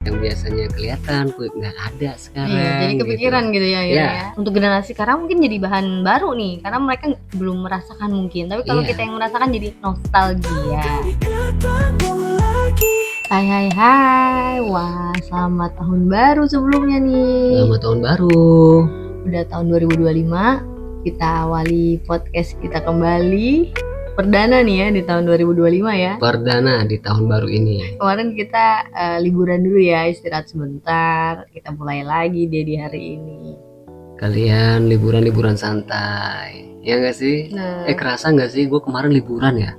Yang biasanya kelihatan kok nggak ada sekarang. Iya, jadi kepikiran gitu ya akhirnya Iya. ya. Untuk generasi sekarang mungkin jadi bahan baru nih, karena mereka belum merasakan mungkin. Tapi kalau Iya. kita yang merasakan jadi nostalgia. Hai. Wah, selamat tahun baru sebelumnya nih. Selamat tahun baru. Udah tahun 2025, kita awali podcast kita kembali. Perdana nih ya di tahun 2025 ya. Perdana di tahun baru ini. Kemarin kita liburan dulu ya, istirahat sebentar. Kita mulai lagi deh di hari ini. Kalian liburan santai, ya nggak sih? Nah. Kerasa nggak sih? Gue kemarin liburan ya.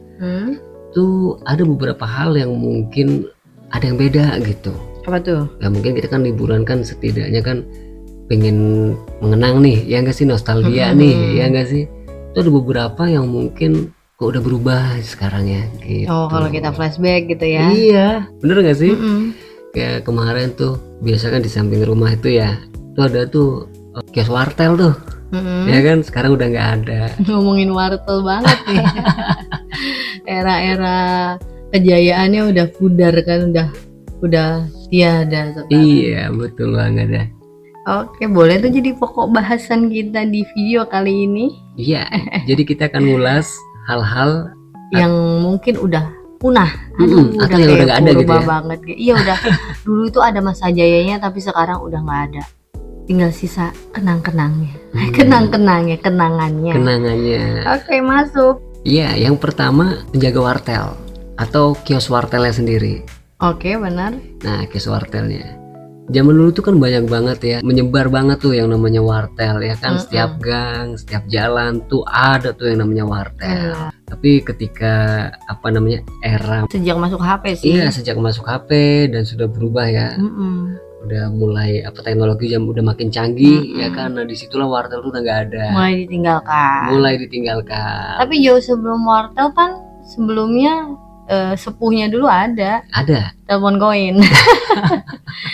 Tuh ada beberapa hal yang mungkin ada yang beda gitu. Apa tuh? Ya mungkin kita kan liburan kan setidaknya kan pengen mengenang nih, ya nggak sih, nostalgia nih, ya nggak sih? Itu ada beberapa yang mungkin kok udah berubah sekarang ya gitu. Oh, kalau kita flashback gitu ya. Iya, bener gak sih? Mm-mm. Kayak kemarin tuh, biasa kan di samping rumah itu ya, tuh ada tuh kios wartel tuh. Mm-mm. Ya kan, sekarang udah nggak ada. Ngomongin wartel banget nih. Era-era kejayaannya udah pudar kan, udah tiada sekarang. Iya, betul banget ya. Oke, boleh tuh jadi pokok bahasan kita di video kali ini. Iya, jadi kita akan ngulas hal-hal yang mungkin udah punah, atau yang udah nggak ada gitu ya. Banget. Iya udah, dulu itu ada masa jayanya tapi sekarang udah nggak ada. Tinggal sisa kenangannya. Kenangannya. Oke, masuk. Iya, yang pertama penjaga wartel atau kios wartelnya sendiri. Oke, benar. Nah, kios wartelnya. Zaman dulu tuh kan banyak banget ya, menyebar banget tuh yang namanya wartel ya kan. Setiap gang, setiap jalan tuh ada tuh yang namanya wartel. Tapi ketika era sejak masuk HP sih. Iya, sejak masuk HP dan sudah berubah ya. Udah mulai teknologi yang udah makin canggih ya kan. Nah, disitulah wartel tuh udah nggak ada. Mulai ditinggalkan. Tapi jauh sebelum wartel kan sebelumnya sepuhnya dulu ada telepon koin.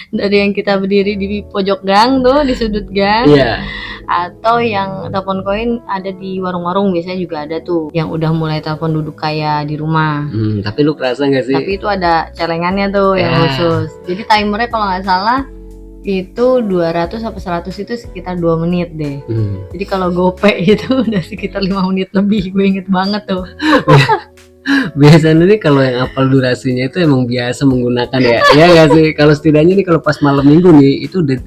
Dari yang kita berdiri di pojok gang tuh, di sudut gang. Iya. Atau yang telepon koin ada di warung-warung, biasanya juga ada tuh yang udah mulai telepon duduk kayak di rumah. Tapi lu kerasa nggak sih? Tapi itu ada celengannya tuh yang khusus. Jadi timernya kalau nggak salah itu 200 sampai 100 itu sekitar 2 menit deh. Jadi kalau gope itu udah sekitar 5 menit lebih. Gue inget banget tuh. Biasanya nih kalau yang apal durasinya itu emang biasa menggunakan ya nggak sih? Kalau setidaknya nih kalau pas malam minggu nih itu udah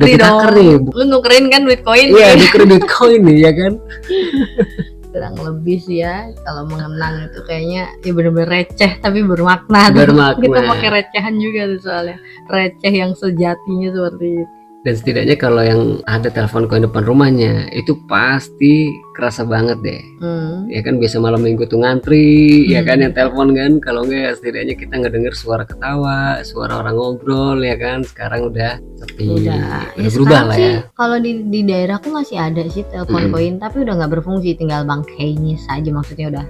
ditaker nih. Lu nukerin kan duit koin? Iya, nukerin duit koin nih ya kan. Kurang lebih sih ya, kalau mengenang itu kayaknya ya bener-bener receh tapi bermakna. Kita pakai recehan juga tuh soalnya, receh yang sejatinya seperti itu. Dan setidaknya kalau yang ada telepon koin depan rumahnya itu pasti kerasa banget deh. Ya kan, biasa malam minggu tuh ngantri ya kan, yang telepon kan. Kalau enggak setidaknya kita nggak dengar suara ketawa, suara orang ngobrol ya kan. Sekarang udah sepi, udah berubah lah ya. Kalau di daerahku masih ada sih telepon koin, tapi udah nggak berfungsi, tinggal bangkainya saja, maksudnya udah.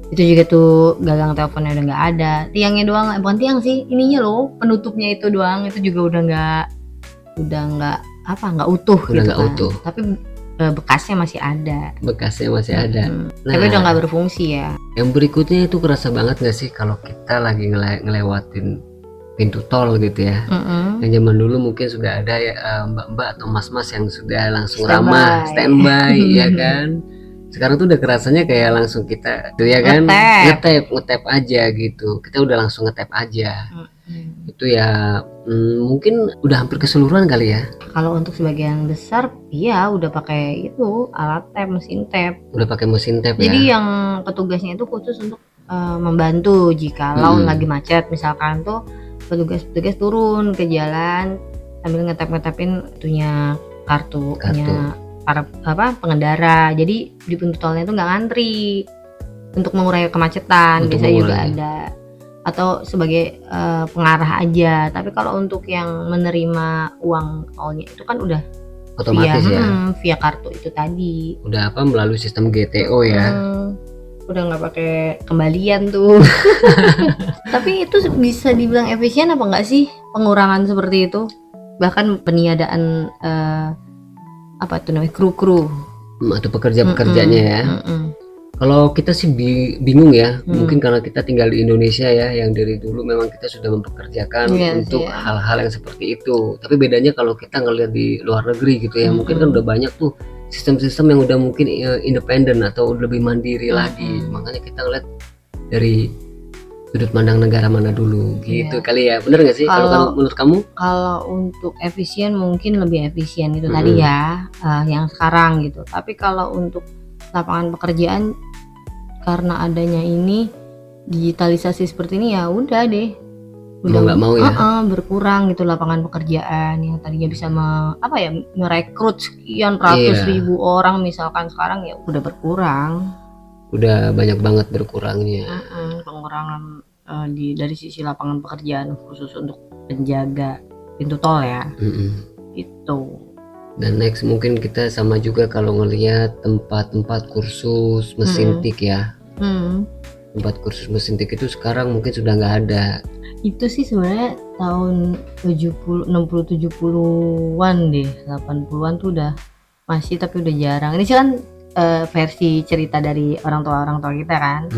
Itu juga tuh gagang teleponnya udah nggak ada, tiangnya doang, bukan tiang sih, ininya loh, penutupnya itu doang, itu juga udah nggak utuh udah gitu nggak kan. utuh. Tapi bekasnya masih ada. Tapi udah nggak berfungsi ya. Yang berikutnya itu kerasa banget nggak sih kalau kita lagi ngelewatin pintu tol gitu ya. Yang zaman dulu mungkin sudah ada ya mbak-mbak atau mas-mas yang sudah langsung ramah standby ya kan. Sekarang tuh udah kerasanya kayak langsung kita tuh ya kan, ngetap aja gitu. Kita udah langsung ngetap aja. Itu ya mungkin udah hampir keseluruhan kali ya. Kalau untuk sebagian besar iya udah pakai itu alat tap, mesin tap. Udah pakai mesin tap ya. Jadi yang petugasnya itu khusus untuk membantu jika lagi macet misalkan tuh, petugas turun ke jalan sambil ngetap-ngetapin itunya kartunya para pengendara. Jadi di pintu tolnya itu nggak ngantri, untuk mengurai kemacetan biasanya juga ada, atau sebagai pengarah aja. Tapi kalau untuk yang menerima uang tolnya itu kan udah otomatis via kartu itu tadi. Udah melalui sistem GTO ya. Udah nggak pakai kembalian tuh. Tapi itu bisa dibilang efisien apa nggak sih pengurangan seperti itu? Bahkan peniadaan kru-kru atau pekerja-pekerjanya ya. Kalau kita sih bingung ya, mungkin karena kita tinggal di Indonesia ya, yang dari dulu memang kita sudah mempekerjakan untuk hal-hal yang seperti itu. Tapi bedanya kalau kita ngelihat di luar negeri gitu ya, mungkin kan udah banyak tuh sistem-sistem yang udah mungkin independen atau lebih mandiri lagi. Makanya kita ngeliat dari sudut pandang negara mana dulu gitu kali ya, bener nggak sih? Kalau menurut kamu? Kalau untuk efisien mungkin lebih efisien itu tadi ya, yang sekarang gitu. Tapi kalau untuk lapangan pekerjaan, karena adanya ini digitalisasi seperti ini, ya udah deh, udah nggak mau ya, berkurang gitu lapangan pekerjaan yang tadinya bisa merekrut sekian ratus ribu orang misalkan, sekarang ya udah berkurang. Udah banyak banget berkurangnya. Pengurangan dari sisi lapangan pekerjaan khusus untuk penjaga pintu tol ya. Itu. Dan next mungkin kita sama juga kalau ngelihat tempat-tempat kursus mesin tik ya. Tempat kursus mesin tik itu sekarang mungkin sudah nggak ada. Itu sih sebenarnya tahun 60 70-an deh, 80-an tuh udah masih, tapi udah jarang. Ini sih kan versi cerita dari orang tua kita kan.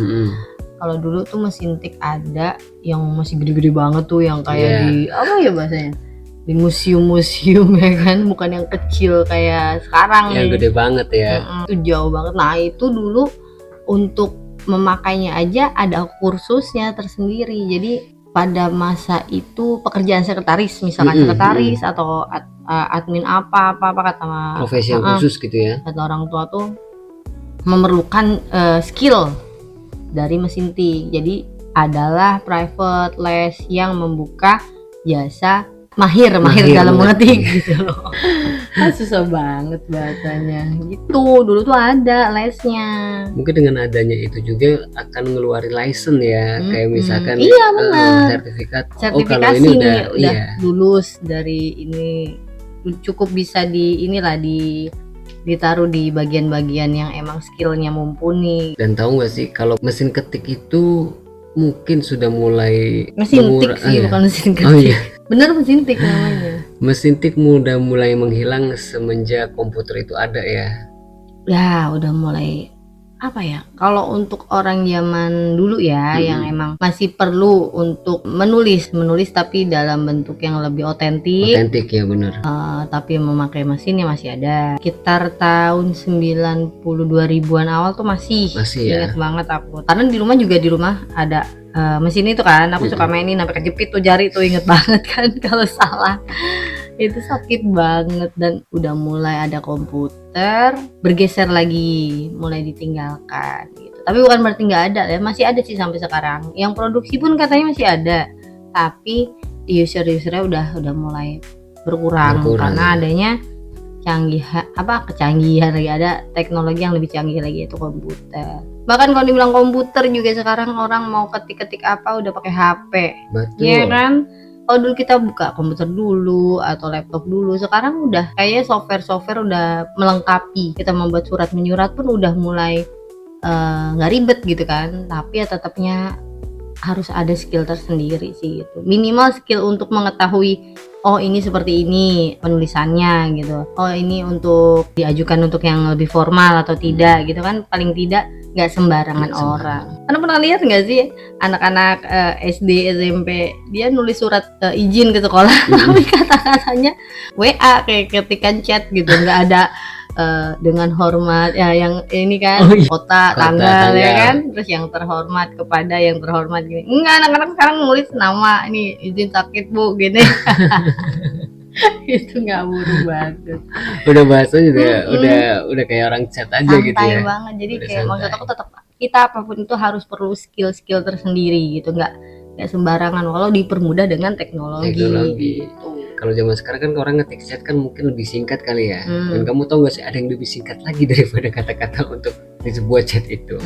Kalau dulu tuh mesin tik ada yang masih gede-gede banget tuh, yang kayak di apa ya bahasanya, di museum-museum ya kan, bukan yang kecil kayak sekarang yang gede banget ya. Itu jauh banget. Nah itu dulu untuk memakainya aja ada kursusnya tersendiri. Jadi pada masa itu pekerjaan sekretaris misalkan, sekretaris atau admin apa kata profesi yang khusus gitu ya, kata orang tua tuh memerlukan skill dari mesin tik. Jadi adalah private les yang membuka jasa mahir dalam mengetik gitu loh. Susah banget bahasanya gitu. Dulu tuh ada lesnya. Mungkin dengan adanya itu juga akan ngeluarin license ya, kayak misalkan sertifikat. Sertifikasi ini udah lulus dari ini, cukup bisa ditaruh di bagian-bagian yang emang skillnya mumpuni. Dan tahu nggak sih kalau mesin ketik itu mungkin sudah mulai mesin tik sih, bukan mesin ketik. Bener, mesin tik namanya. Mesin tik udah mulai menghilang semenjak komputer itu ada ya. Ya udah mulai apa ya, kalau untuk orang zaman dulu ya, yang emang masih perlu untuk menulis tapi dalam bentuk yang lebih otentik ya, bener. Tapi memakai mesin ya masih ada. Sekitar tahun 92 ribuan awal tuh masih ingat banget aku, karena di rumah ada mesin itu kan, aku suka mainin sampai kejepit tuh jari tuh, inget banget kan kalau salah. Itu sakit banget. Dan udah mulai ada komputer, bergeser lagi, mulai ditinggalkan gitu. Tapi bukan berarti nggak ada ya, masih ada sih sampai sekarang. Yang produksi pun katanya masih ada, tapi user-usernya udah mulai berkurang karena adanya kecanggihan lagi, ada teknologi yang lebih canggih lagi, itu komputer. Bahkan kalau dibilang komputer juga sekarang orang mau ketik apa udah pakai HP. Betul. Ya kan? Kalau dulu kita buka komputer dulu atau laptop dulu, sekarang udah kayak software udah melengkapi. Kita membuat surat menyurat pun udah mulai nggak ribet gitu kan. Tapi ya tetapnya harus ada skill tersendiri sih gitu. Minimal skill untuk mengetahui, oh ini seperti ini penulisannya gitu. Oh ini untuk diajukan untuk yang lebih formal atau tidak gitu kan. Paling tidak nggak sembarangan orang. Karena pernah lihat nggak sih anak-anak SD SMP dia nulis surat izin ke sekolah, tapi kata-katanya WA kayak ketikan chat gitu, nggak ada dengan hormat ya, yang ini kan kota, tanggal ya kan, terus yang terhormat kepada yang terhormat gini. Enggak, anak-anak sekarang nulis nama, ini izin sakit bu gini. Itu nggak buru banget. Udah bahasa juga udah kayak orang chat aja santai gitu ya. Santai banget. Jadi udah kayak maksud aku tetap kita apapun itu harus perlu skill tersendiri gitu, nggak sembarangan walau dipermudah dengan teknologi. Gitu. Kalau zaman sekarang kan orang ngetik chat kan mungkin lebih singkat kali ya. Dan kamu tahu nggak sih ada yang lebih singkat lagi daripada kata-kata untuk di sebuah chat itu.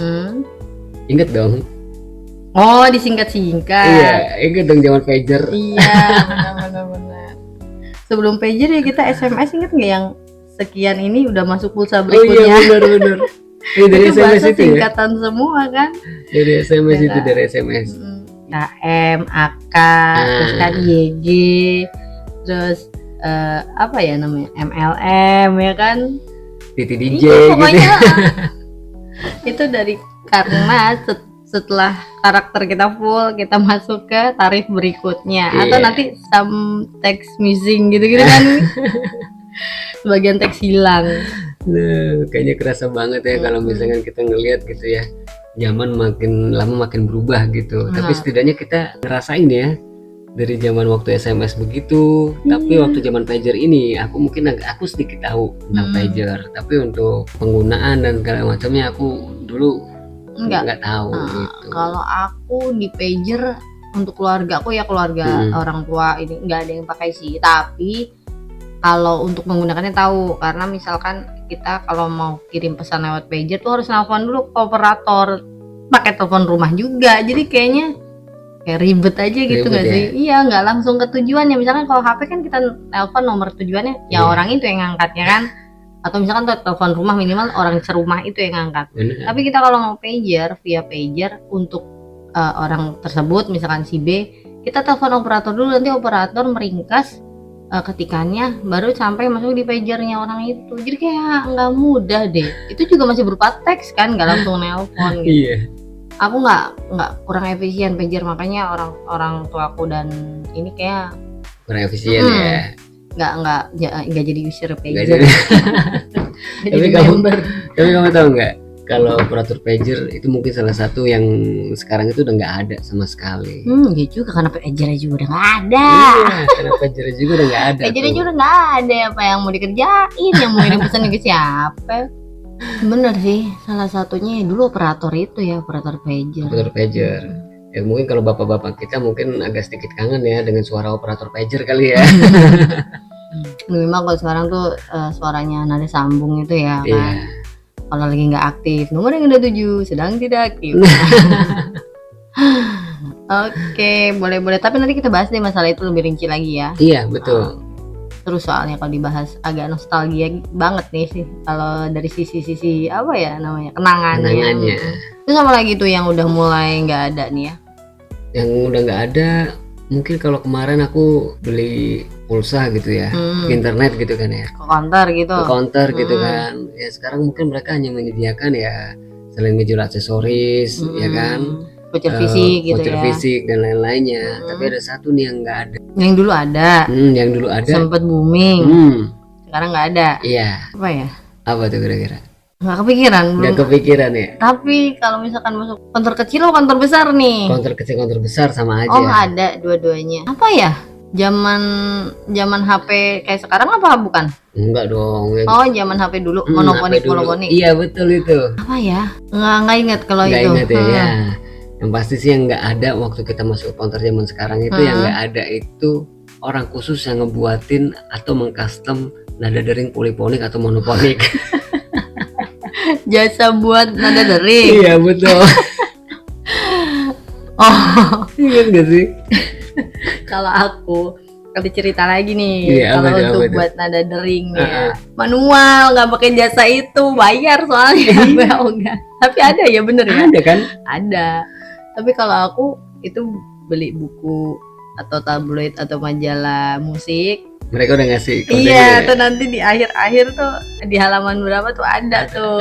Ingat dong. Oh, disingkat-singkat. Iya, ingat dong zaman pager. Iya, benar. Sebelum pager ya kita SMS, ingat nggak yang sekian ini udah masuk pulsa berikutnya? Oh iya, benar. Dari itu SMS itu singkatan ya? Semua kan? Dari SMS itu, dari SMS. KM, AK, terus kan YG, terus apa ya namanya, MLM ya kan? Titi DJ itu, pokoknya gitu. Itu karena setelah karakter kita full, kita masuk ke tarif berikutnya. Atau nanti some text missing gitu-gitu kan. Sebagian teks hilang. Nah, kayaknya kerasa banget ya kalau misalkan kita ngelihat gitu ya, zaman makin lama makin berubah gitu. Tapi setidaknya kita ngerasain ya, dari zaman waktu SMS begitu, tapi waktu zaman pager ini aku sedikit tahu tentang pager, tapi untuk penggunaan dan segala macamnya aku dulu nggak tahu gitu. Kalau aku di pager untuk keluarga aku ya, keluarga orang tua ini nggak ada yang pakai sih, tapi kalau untuk menggunakannya tahu, karena misalkan kita kalau mau kirim pesan lewat pager tuh harus nelfon dulu ke operator, pakai telepon rumah juga, jadi kayaknya kayak ribet aja gitu nggak sih? Iya, nggak langsung ke tujuannya. Misalkan kalau HP kan kita nelfon nomor tujuannya, ya orang itu yang ngangkatnya kan, atau misalkan telepon rumah minimal orang serumah itu yang ngangkat. Tapi kita kalau mau pager via pager untuk orang tersebut, misalkan si B, kita telepon operator dulu, nanti operator meringkas ketikannya baru sampai masuk di pagernya orang itu. Jadi kayak nggak mudah deh. Itu juga masih berupa teks kan, nggak langsung nelpon gitu. Iya. Aku nggak kurang efisien pager, makanya orang tuaku dan ini kayak kurang efisien ya. Nggak jadi user pager. Tapi kamu tahu nggak? Kalau operator pager itu mungkin salah satu yang sekarang itu udah nggak ada sama sekali. Ya juga, karena pagernya juga udah nggak ada. Iya, karena pagernya juga udah nggak ada. Pagernya juga udah nggak ada, apa yang mau dikerjain, yang mau ngirim pesan ke siapa? Bener sih, salah satunya dulu operator itu ya, operator pager. Operator pager. Ya mungkin kalau bapak-bapak kita mungkin agak sedikit kangen ya dengan suara operator pager kali ya. Memang kalau sekarang tuh suaranya nada sambung itu ya kan. Iya. Kalau lagi nggak aktif, nomor yang udah 7 sedang tidak aktif. Oke, boleh. Tapi nanti kita bahas deh masalah itu lebih rinci lagi ya. Iya, betul. Terus soalnya kalau dibahas agak nostalgia banget nih sih. Kalau dari sisi apa ya namanya, kenangannya. Terus sama lagi tuh yang udah mulai nggak ada nih ya. Yang udah nggak ada, mungkin kalau kemarin aku beli pulsa gitu ya, ke internet gitu kan ya, ke counter gitu kan ya. Sekarang mungkin mereka hanya menyediakan ya selain ngejual aksesoris ya kan, voucher fisik gitu voucher fisik dan lain-lainnya. Tapi ada satu nih yang nggak ada. Yang dulu ada sempet booming, sekarang nggak ada. Iya. Apa tuh kira-kira? Nggak kepikiran ya. Tapi kalau misalkan masuk kantor kecil atau kantor besar nih? Kantor kecil, kantor besar sama aja. Oh, ada dua-duanya. Apa ya? Zaman HP kayak sekarang apa bukan? Enggak dong. Oh, zaman HP dulu, monoponik. Iya, betul itu. Apa ya? Nggak ingat kalau itu. Nggak ingat ya. Yang pasti sih yang nggak ada waktu kita masuk counter zaman sekarang itu, yang nggak ada itu orang khusus yang ngebuatin atau mengcustom nada dering poliponik atau monoponik. Jasa buat nada dering. Iya, betul. Oh, ingat gak sih? Kalau aku cerita lagi nih, kalau untuk buat nada dering ya manual, nggak pakai jasa itu, bayar soalnya. Tapi ada ya, bener ya? Ada kan? Ada. Tapi kalau aku itu beli buku atau tabloid atau majalah musik, mereka udah ngasih. Iya, tuh nanti di akhir-akhir tuh di halaman berapa tuh ada tuh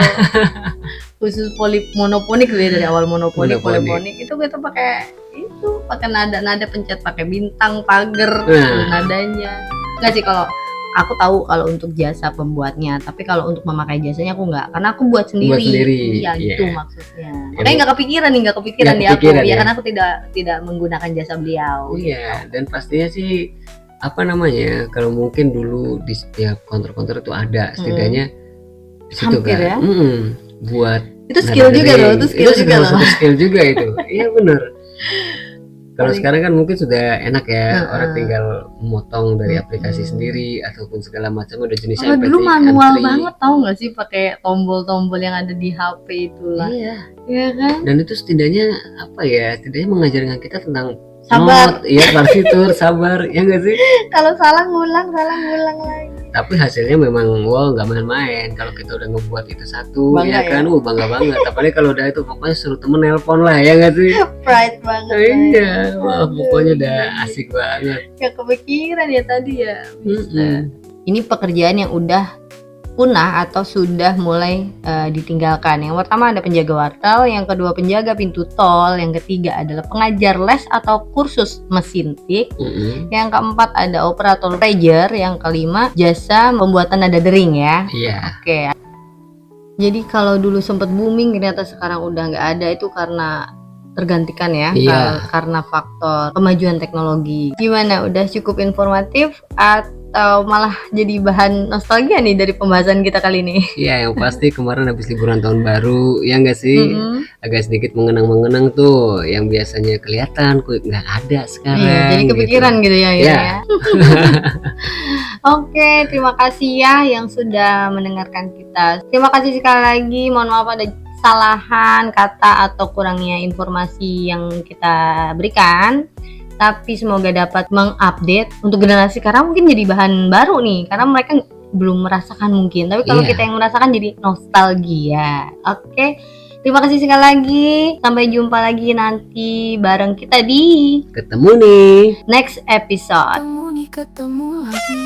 khusus monoponik dari awal monoponik itu kita pakai nada pencet pakai bintang pagar nadanya. Enggak sih, kalau aku tahu kalau untuk jasa pembuatnya, tapi kalau untuk memakai jasanya aku enggak, karena aku buat sendiri. Iya, itu maksudnya. Makanya nggak kepikiran di aku ya, karena aku tidak menggunakan jasa beliau. Iya, dan pastinya sih apa namanya, kalau mungkin dulu di setiap counter-counter itu ada setidaknya di situ kan ya? Buat itu skill juga loh, skill juga itu. Iya, benar. Kalau sekarang kan mungkin sudah enak ya, orang tinggal memotong dari aplikasi sendiri ataupun segala macam, udah jenisnya. Kalau dulu manual banget, tahu nggak sih, pakai tombol-tombol yang ada di HP itulah. Iya kan? Dan itu setidaknya apa ya? Setidaknya mengajarkan kita tentang sabar. Iya, partitur, sabar, ya nggak sih? Kalau salah ngulang lagi. Tapi hasilnya memang nggak main-main. Kalau kita udah ngebuat itu satu, bangga, ya kan? Bangga banget. Apalagi kalau udah itu pokoknya suruh temen nelpon lah, ya nggak sih? Pride banget. Iya, wah pokoknya udah asik banget. Gak kepikiran ya tadi ya. Bisa. Ini pekerjaan yang udah punah atau sudah mulai ditinggalkan. Yang pertama ada penjaga wartel, yang kedua penjaga pintu tol, yang ketiga adalah pengajar les atau kursus mesin tik, yang keempat ada operator pager, yang kelima jasa pembuatan nada dering ya. Oke. Jadi kalau dulu sempat booming ternyata sekarang udah nggak ada, itu karena tergantikan ya, karena faktor kemajuan teknologi. Gimana, udah cukup informatif atau malah jadi bahan nostalgia nih dari pembahasan kita kali ini? Iya, yang pasti kemarin habis liburan tahun baru, ya nggak sih? Agak sedikit mengenang-mengenang tuh, yang biasanya kelihatan kok nggak ada sekarang. Iya, jadi kepikiran gitu ya. Oke, terima kasih ya yang sudah mendengarkan kita. Terima kasih sekali lagi, mohon maaf ada kesalahan kata atau kurangnya informasi yang kita berikan, tapi semoga dapat mengupdate untuk generasi sekarang. Mungkin jadi bahan baru nih karena mereka belum merasakan mungkin, tapi kalau kita yang merasakan jadi nostalgia. Oke, terima kasih sekali lagi, sampai jumpa lagi nanti bareng kita di Ketemu nih next episode. Ketemu lagi.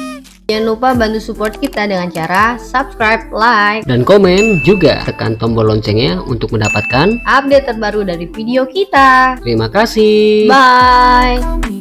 Jangan lupa bantu support kita dengan cara subscribe, like, dan komen, juga tekan tombol loncengnya untuk mendapatkan update terbaru dari video kita. Terima kasih. Bye.